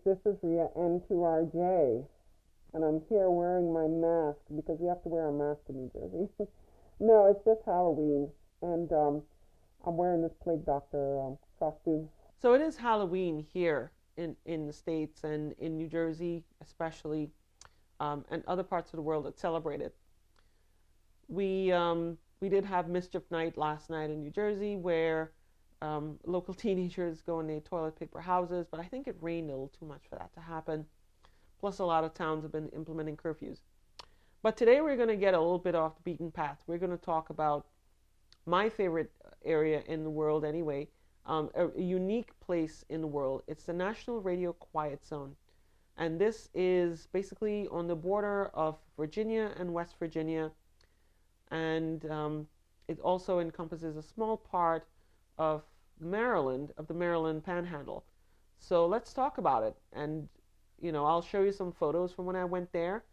this is Ria N2RJ, and I'm here wearing my mask because you have to wear a mask in New Jersey. No, it's just Halloween, and I'm wearing this plague doctor costume. So it is Halloween here in the States and in New Jersey especially, and other parts of the world that celebrate it. We did have Mischief Night last night in New Jersey where local teenagers go in their toilet paper houses, but I think it rained a little too much for that to happen. Plus, a lot of towns have been implementing curfews. But today we're going to get a little bit off the beaten path. We're going to talk about my favorite area in the world anyway, a unique place in the world. It's the National Radio Quiet Zone. And this is basically on the border of Virginia and West Virginia. And it also encompasses a small part of Maryland, of the Maryland Panhandle. So let's talk about it. And, I'll show you some photos from when I went there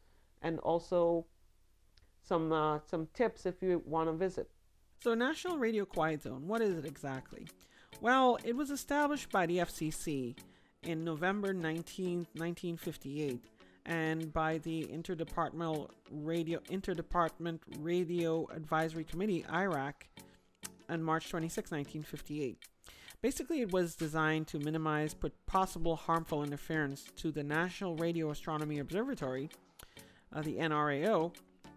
and also some tips if you want to visit. So National Radio Quiet Zone, what is it exactly? Well, it was established by the FCC in November 1958 and by the Interdepartment Radio Advisory Committee, IRAC, on March 26, 1958. Basically, it was designed to minimize possible harmful interference to the National Radio Astronomy Observatory, the NRAO,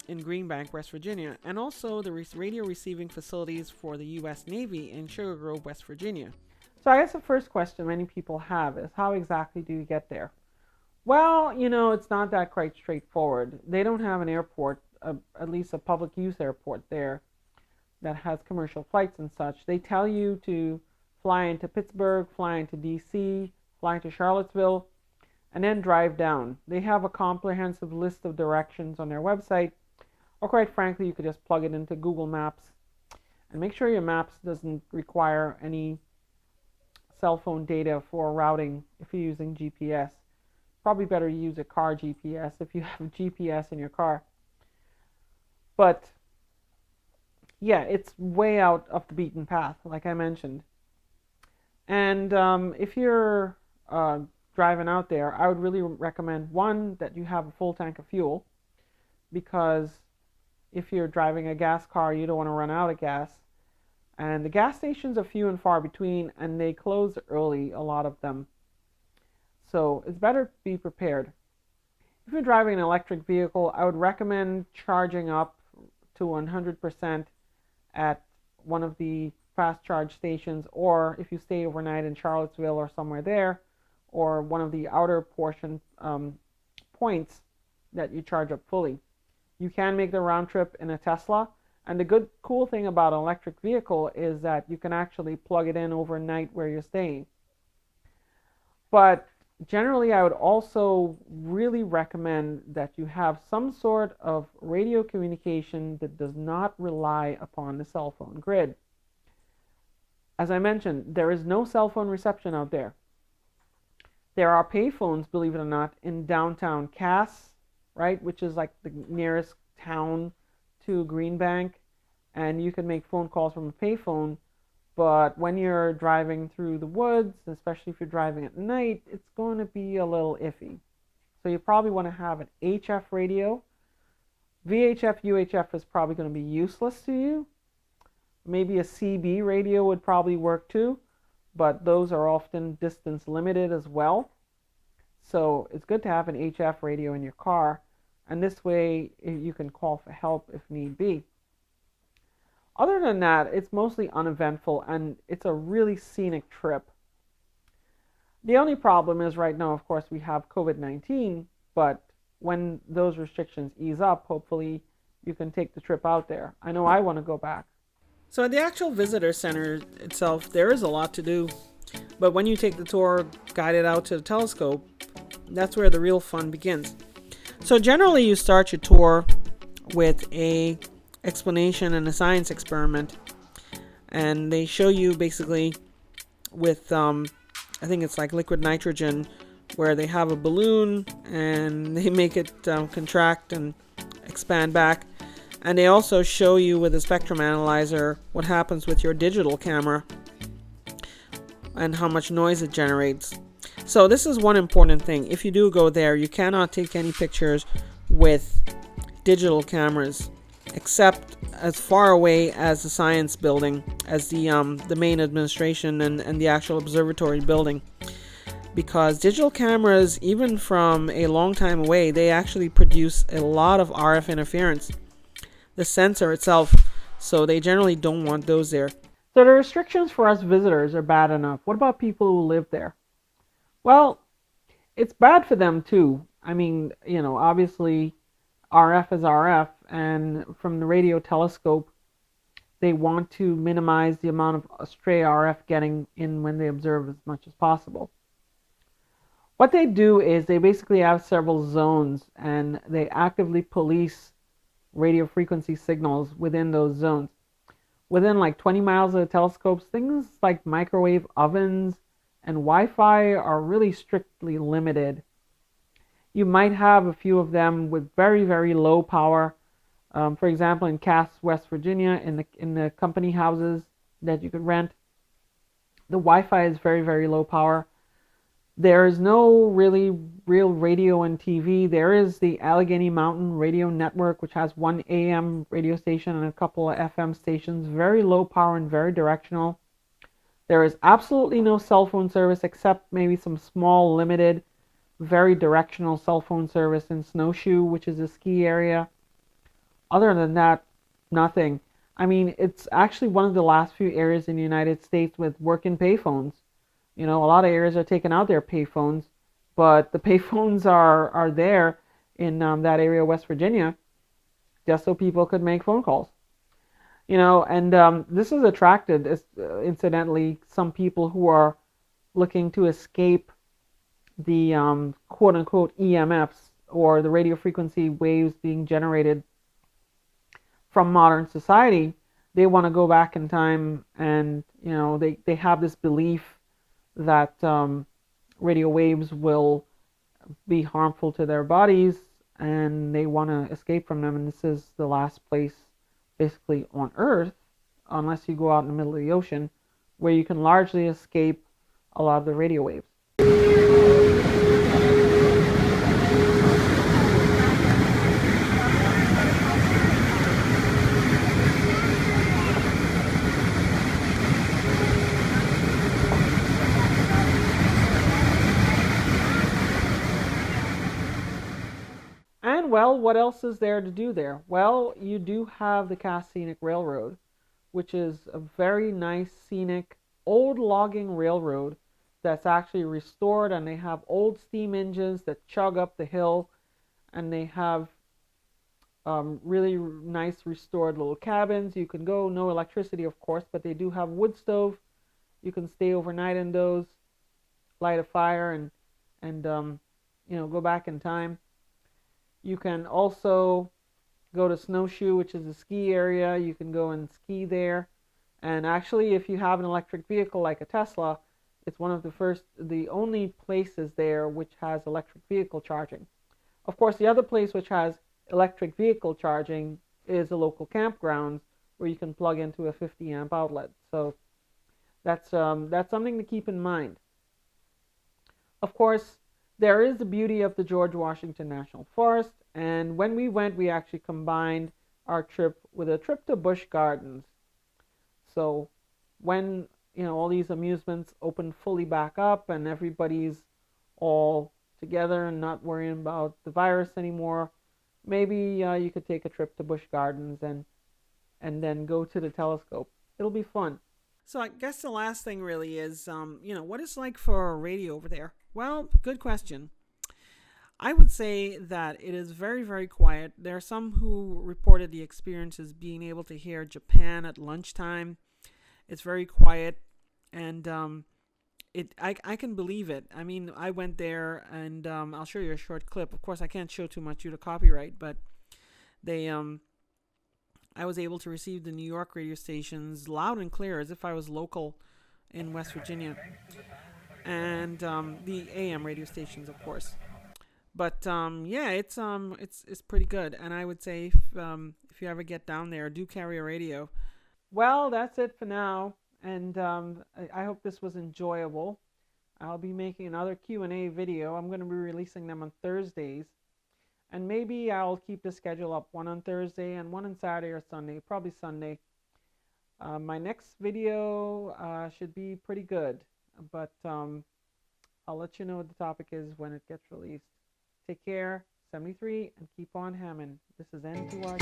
in Green Bank, West Virginia, and also the radio receiving facilities for the U.S. Navy in Sugar Grove, West Virginia. So I guess the first question many people have is, how exactly do you get there? Well, it's not that quite straightforward. They don't have an airport, at least a public use airport there that has commercial flights and such. They tell you to fly into Pittsburgh, fly into D.C., fly into Charlottesville, and then drive down. They have a comprehensive list of directions on their website, or quite frankly, you could just plug it into Google Maps and make sure your maps doesn't require any cell phone data for routing if you're using GPS. Probably better use a car GPS if you have GPS in your car. But yeah, it's way out of the beaten path, like I mentioned. And if you're driving out there, I would really recommend, one, that you have a full tank of fuel, because if you're driving a gas car, you don't want to run out of gas. And the gas stations are few and far between, and they close early, a lot of them. So it's better to be prepared. If you're driving an electric vehicle, I would recommend charging up to 100% at one of the fast charge stations, or if you stay overnight in Charlottesville or somewhere there, or one of the outer portion points that you charge up fully. You can make the round trip in a Tesla, and the cool thing about an electric vehicle is that you can actually plug it in overnight where you're staying. But generally, I would also really recommend that you have some sort of radio communication that does not rely upon the cell phone grid. As I mentioned, there is no cell phone reception out there. There are payphones, believe it or not, in downtown Cass, right, which is like the nearest town to Green Bank, and you can make phone calls from a payphone. But when you're driving through the woods, especially if you're driving at night, it's going to be a little iffy. So you probably want to have an HF radio. VHF, UHF is probably going to be useless to you. Maybe a CB radio would probably work too, but those are often distance limited as well. So it's good to have an HF radio in your car, and this way you can call for help if need be. Other than that, it's mostly uneventful, and it's a really scenic trip. The only problem is right now, of course, we have COVID-19, but when those restrictions ease up, hopefully you can take the trip out there. I know I want to go back. So at the actual visitor center itself, there is a lot to do. But when you take the tour guided out to the telescope, that's where the real fun begins. So generally you start your tour with a explanation and a science experiment. And they show you basically with, I think it's like liquid nitrogen, where they have a balloon and they make it contract and expand back. And they also show you with a spectrum analyzer what happens with your digital camera and how much noise it generates. So this is one important thing. If you do go there, you cannot take any pictures with digital cameras, except as far away as the science building, as the main administration and the actual observatory building. Because digital cameras, even from a long time away, they actually produce a lot of RF interference, the sensor itself, so they generally don't want those there. So the restrictions for us visitors are bad enough. What about people who live there? Well, it's bad for them too. I mean, obviously RF is RF, and from the radio telescope, they want to minimize the amount of stray RF getting in when they observe as much as possible. What they do is they basically have several zones, and they actively police radio frequency signals within those zones. Within like 20 miles of the telescopes, things like microwave ovens and Wi-Fi are really strictly limited. You might have a few of them with very, very low power. For example, in Cass, West Virginia, in the company houses that you could rent, the Wi-Fi is very, very low power. There is no really real radio and TV. There is the Allegheny Mountain Radio Network, which has one AM radio station and a couple of FM stations, very low power and very directional. There is absolutely no cell phone service except maybe some small, limited, very directional cell phone service in Snowshoe, which is a ski area. Other than that, nothing. I mean, it's actually one of the last few areas in the United States with working payphones. A lot of areas are taking out their payphones, but the payphones are there in that area of West Virginia just so people could make phone calls. And this has attracted, incidentally, some people who are looking to escape the quote-unquote EMFs, or the radio frequency waves being generated from modern society. They want to go back in time, and they have this belief that radio waves will be harmful to their bodies, and they want to escape from them. And this is the last place basically on Earth, unless you go out in the middle of the ocean, where you can largely escape a lot of the radio waves. And well, what else is there to do there? Well, you do have the Cass Scenic Railroad, which is a very nice scenic old logging railroad that's actually restored, and they have old steam engines that chug up the hill, and they have really nice restored little cabins. You can go, no electricity of course, but they do have wood stove. You can stay overnight in those, light a fire, and go back in time. You can also go to Snowshoe, which is a ski area. You can go and ski there. And actually, if you have an electric vehicle like a Tesla, it's one of the only places there which has electric vehicle charging. Of course, the other place which has electric vehicle charging is a local campground where you can plug into a 50 amp outlet. So that's something to keep in mind. Of course, there is the beauty of the George Washington National Forest, and when we went, we actually combined our trip with a trip to Busch Gardens. So when all these amusements open fully back up and everybody's all together and not worrying about the virus anymore, maybe you could take a trip to Busch Gardens and then go to the telescope. It'll be fun. So I guess the last thing really is, what it's like for radio over there. Well, good question. I would say that it is very, very quiet. There are some who reported the experience as being able to hear Japan at lunchtime. It's very quiet, and I can believe it. I mean, I went there, and I'll show you a short clip. Of course, I can't show too much due to copyright, but I was able to receive the New York radio stations loud and clear, as if I was local in West Virginia, and the AM radio stations, of course. But it's pretty good, and I would say if you ever get down there, do carry a radio. Well, that's it for now, and I hope this was enjoyable. I'll be making another Q&A video. I'm going to be releasing them on Thursdays. And maybe I'll keep the schedule up, one on Thursday and one on Saturday or Sunday, probably Sunday. My next video should be pretty good, but I'll let you know what the topic is when it gets released. Take care, 73, and keep on hamming. This is N2R.